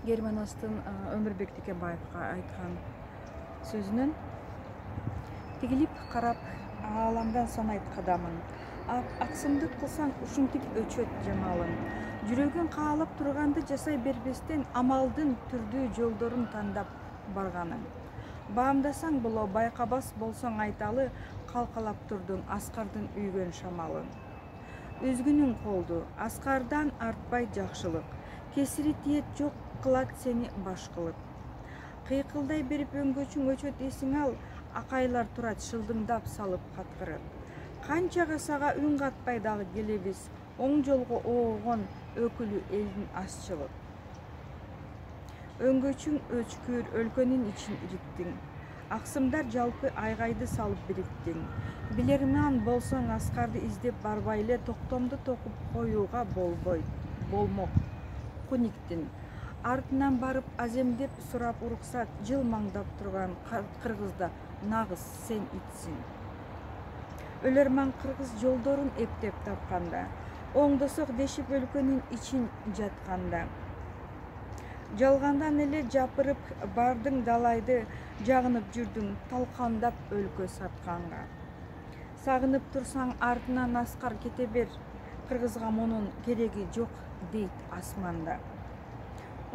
Германастын Өмүрбек Текебаевга айткан сөзүнөн тигилип карап ааламдан санайт кадамын. Аксымдык кылсаң ушинтип өчөт жамалың. Жүрөгүң каалап турганды жасай бербестен амалдын түрдүү жолдорун тандап барганың. Баамдасаң боло байкабас болсоң айталы, калкалап турдуң Аскардын үйгөн шамалын. Өзгүнүң колду, Аскардан артпай жакшылык. Кесири тиет жок кылат сени баш кылып. Кыйкылдай берип өңгөчүң өчөт эсиң ал, акайлар турат шылдыңдап салып каткырып. Канчага сага үн катпай дагы келебиз, оң жолго оогон өкүлү элдин азчылык. Өңгөчүң өчкүр өлкөнүн ичин ириттиң. Аксымдар жалпы айгайды салып бириктиң. Билерман болсоң Аскарды издеп барбай эле токтомду токуп коюуга болмок. Куниктин артынан барып аземдеп сурап уруксат, жыл маңдап турган кыргызда нагыз сен итсиң. Өлөрман кыргыз жолдорун эптеп тапканда, оңдосок дешип өлкөнүн ичин жатканда. Жалгандан эле жапырып бардың далайды, жагынып жүрдүң талкандап өлкө сатканга. Сагынып турсаң артынан Аскар кете бер, кыргызга мунун кереги жок дейт асманда.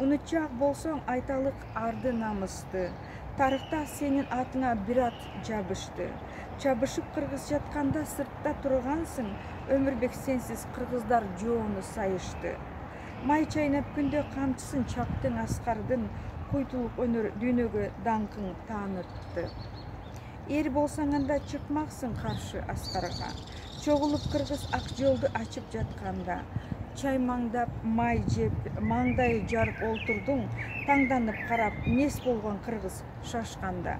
Унутчак болсоң айталык арды намысты, тарыхта сенин атыңа бир ат жабышты. Чабышып кыргыз жатканда сыртта тургансың, Өмүрбек сенсиз кыргыздар жоону сайышты. Май чайнап күндө камчысын чаптың Аскардын, куйтулук өнөр дүйнөгө даңкың таанытты. Эр болсаң анда чыкмаксың каршы Аскарга. Чогулуп кыргыз ак жолду ачып жатканда. Чаймаңдап май жеп, маңдайы жарып олтурдуң, таңданып карап, нес болгон кыргыз шашканда.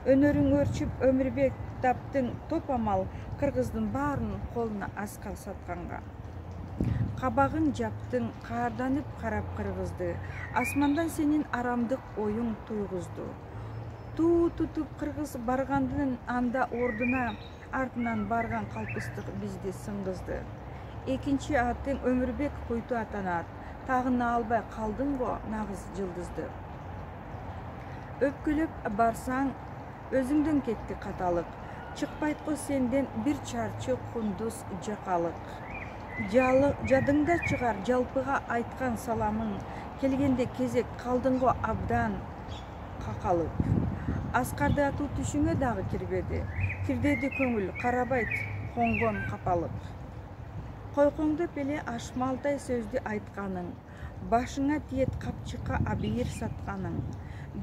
Өнөрүң өрчүп Өмүрбек таптың топ амал, кыргыздын баарын колуна Аскар сатканга. Кабагың жаптың, каарданып карап кыргызды, асмандан сенин арамдык оюң туйгузду. Туу тутуп кыргыз баргандын анда ордуна, артынан барган калпыстык бизди сынгызды. Экинчи атың Өмүрбек Куйту атанат, тагына албай калдың го нагыз жылдызды. Өпкүлөп барсаң, өзүңдөн кетти каталык, чыкпайт го сенден бир чарчы кундуз жакалык. Жадыңда чыгар жалпыга айткан саламың, келгенде кезек калдың го абдан какалып. Аскарды атуу түшүңө дагы кирбеди, кирдеди көңүл, карабайт коңгон капалык. Койкоңдоп эле ашмалтай сөздү айтканың, башыңа тиет капчыкка абийир сатканың.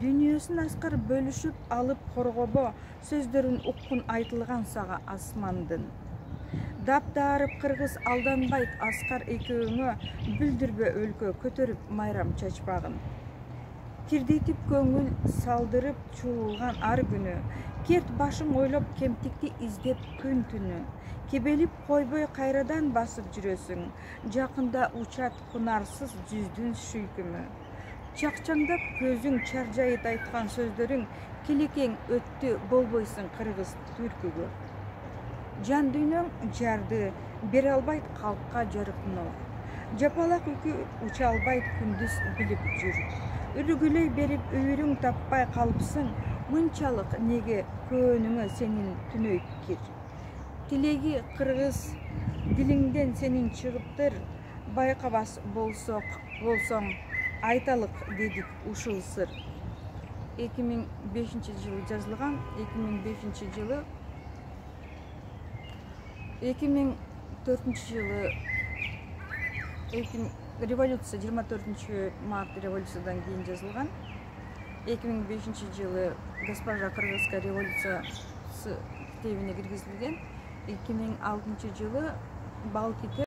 Дүйнөсүн Аскар бөлүшүп алып коргобо, сөздөрүн уккун айтылган сага асмандын. Даптаарып кыргыз алданбайт Аскар экөөңө, бүлдүрбө өлкө көтөрүп майрам чачпагын. Тирдетип көңүл салдырып чуулган ар күнү, керт башың ойлоп кемтикти издеп күн түнү. Кебелип койбой кайрадан басып жүрөсүң, жакында учат кунарсыз жүздүн шүйкүмү. Чакчаңдап көзүң чаржайыт айткан сөздөрүң, келекең өттү болбойсуң кыргыз түркүгө. Жан дүйнөң жарды, бере албайт калкка жарыкмоо. Жапалак үкү уча албайт күндүз билип жүр. Үргүлөй берип үйүрүң таппай калыпсың, мынчалык неге көөнүңө сенин түнөйт кир. Тилеги кыргыз дилиңден сенин чыгыптыр, байкабас болсоң айталык дедик ушул сыр. 2005 жылы жазылган, 2005 жылы 2004 жылы революция 24 март революциядан кийин жазылган. 2005 жылы госпожа кыргызская революциясы китебине киргизилген. 2006 жылы Бал